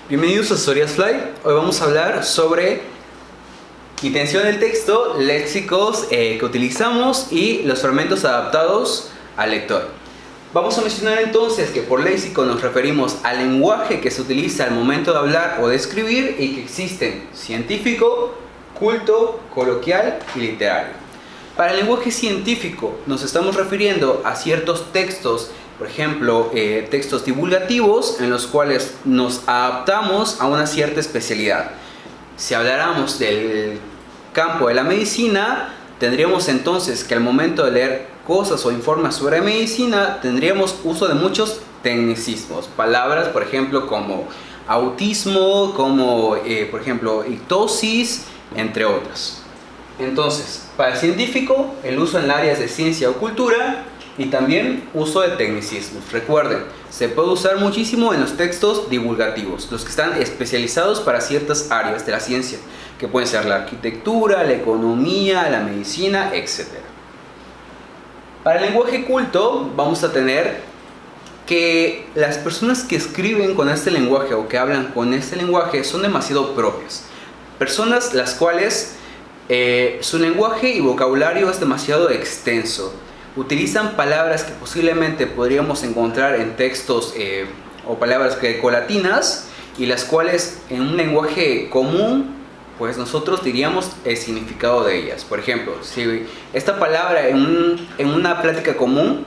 Bienvenidos a Tutorials Fly. Hoy vamos a hablar sobre intención del texto, léxicos que utilizamos y los fragmentos adaptados al lector. Vamos a mencionar entonces que por léxico nos referimos al lenguaje que se utiliza al momento de hablar o de escribir y que existen científico, culto, coloquial y literario. Para el lenguaje científico nos estamos refiriendo a ciertos textos, por ejemplo, textos divulgativos en los cuales nos adaptamos a una cierta especialidad. Si habláramos del campo de la medicina, tendríamos entonces que al momento de leer cosas o informes sobre medicina, tendríamos uso de muchos tecnicismos, palabras, por ejemplo, como autismo, como, por ejemplo, ictosis, entre otras. Entonces, para el científico, el uso en áreas de ciencia o cultura y también uso de tecnicismos. Recuerden, se puede usar muchísimo en los textos divulgativos, los que están especializados para ciertas áreas de la ciencia, que pueden ser la arquitectura, la economía, la medicina, etc. Para el lenguaje culto, vamos a tener que las personas que escriben con este lenguaje o que hablan con este lenguaje son demasiado propias. Personas las cuales su lenguaje y vocabulario es demasiado extenso. Utilizan palabras que posiblemente podríamos encontrar en textos o palabras grecolatinas y las cuales en un lenguaje común pues nosotros diríamos el significado de ellas. Por ejemplo, si esta palabra en una plática común,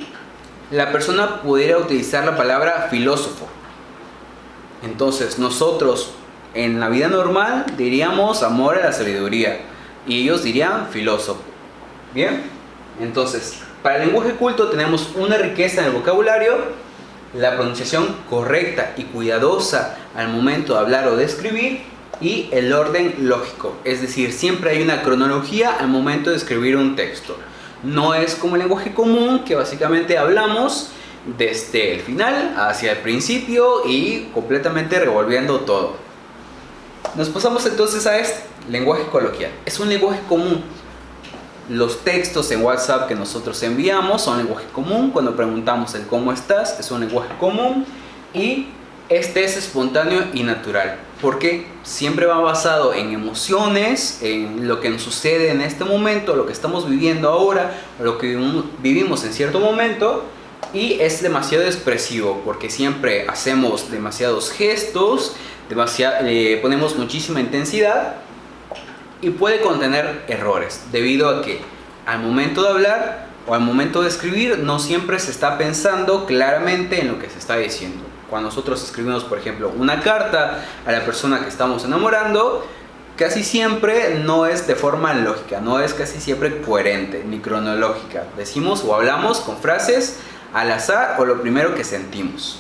la persona pudiera utilizar la palabra filósofo. Entonces nosotros en la vida normal diríamos amor a la sabiduría y ellos dirían filósofo. Bien, entonces para el lenguaje culto tenemos una riqueza en el vocabulario, la pronunciación correcta y cuidadosa al momento de hablar o de escribir y el orden lógico, es decir, siempre hay una cronología al momento de escribir un texto. No es como el lenguaje común que básicamente hablamos desde el final hacia el principio y completamente revolviendo todo. Nos pasamos entonces a este lenguaje coloquial. Es un lenguaje común. Los textos en WhatsApp que nosotros enviamos son lenguaje común. Cuando preguntamos el cómo estás es un lenguaje común y este es espontáneo y natural porque siempre va basado en emociones, en lo que nos sucede en este momento, lo que estamos viviendo ahora, lo que vivimos en cierto momento, y es demasiado expresivo porque siempre hacemos demasiados gestos, ponemos muchísima intensidad y puede contener errores debido a que al momento de hablar o al momento de escribir no siempre se está pensando claramente en lo que se está diciendo. Cuando nosotros escribimos, por ejemplo, una carta a la persona que estamos enamorando, casi siempre no es de forma lógica, no es casi siempre coherente ni cronológica. Decimos o hablamos con frases al azar o lo primero que sentimos.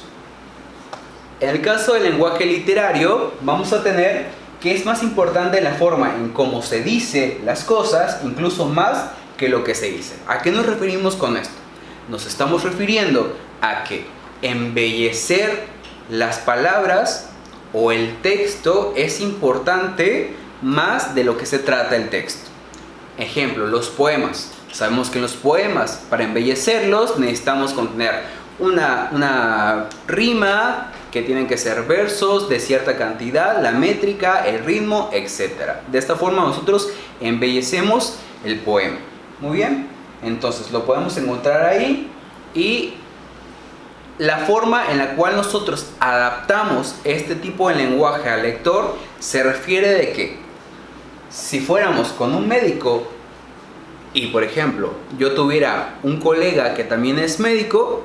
En el caso del lenguaje literario, vamos a tener que es más importante la forma en cómo se dice las cosas, incluso más que lo que se dice. ¿A qué nos referimos con esto? Nos estamos refiriendo a que embellecer las palabras o el texto es importante más de lo que se trata el texto. Ejemplo, los poemas. Sabemos que en los poemas, para embellecerlos, necesitamos contener una rima, que tienen que ser versos de cierta cantidad, la métrica, el ritmo, etc. De esta forma nosotros embellecemos el poema. Muy bien, entonces lo podemos encontrar ahí y la forma en la cual nosotros adaptamos este tipo de lenguaje al lector se refiere de que si fuéramos con un médico y por ejemplo yo tuviera un colega que también es médico,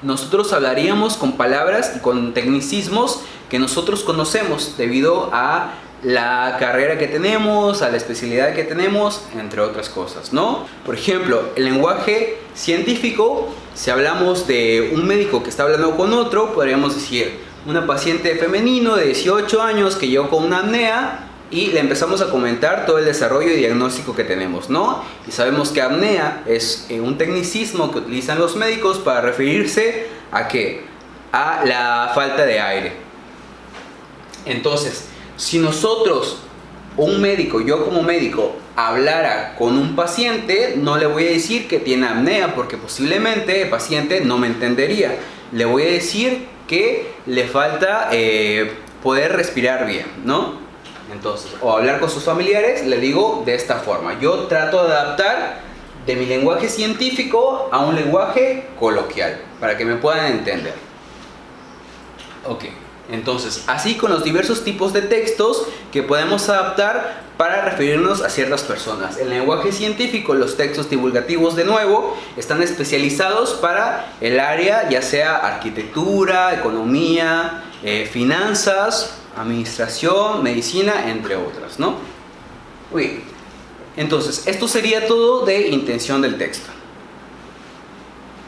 nosotros hablaríamos con palabras y con tecnicismos que nosotros conocemos debido a la carrera que tenemos, a la especialidad que tenemos, entre otras cosas, ¿no? Por ejemplo, el lenguaje científico, si hablamos de un médico que está hablando con otro, podríamos decir una paciente femenino de 18 años que llegó con una apnea y le empezamos a comentar todo el desarrollo y diagnóstico que tenemos, ¿no? Y sabemos que apnea es un tecnicismo que utilizan los médicos para referirse a ¿qué? A la falta de aire. Entonces, si nosotros, un médico, yo como médico, hablara con un paciente, no le voy a decir que tiene apnea porque posiblemente el paciente no me entendería. Le voy a decir que le falta poder respirar bien, ¿no? Entonces, o hablar con sus familiares, le digo de esta forma. Yo trato de adaptar de mi lenguaje científico a un lenguaje coloquial, para que me puedan entender. Ok, entonces, así con los diversos tipos de textos que podemos adaptar para referirnos a ciertas personas. El lenguaje científico, los textos divulgativos, de nuevo, están especializados para el área, ya sea arquitectura, economía, finanzas, administración, medicina, entre otras, ¿no? Uy. Entonces, esto sería todo de intención del texto.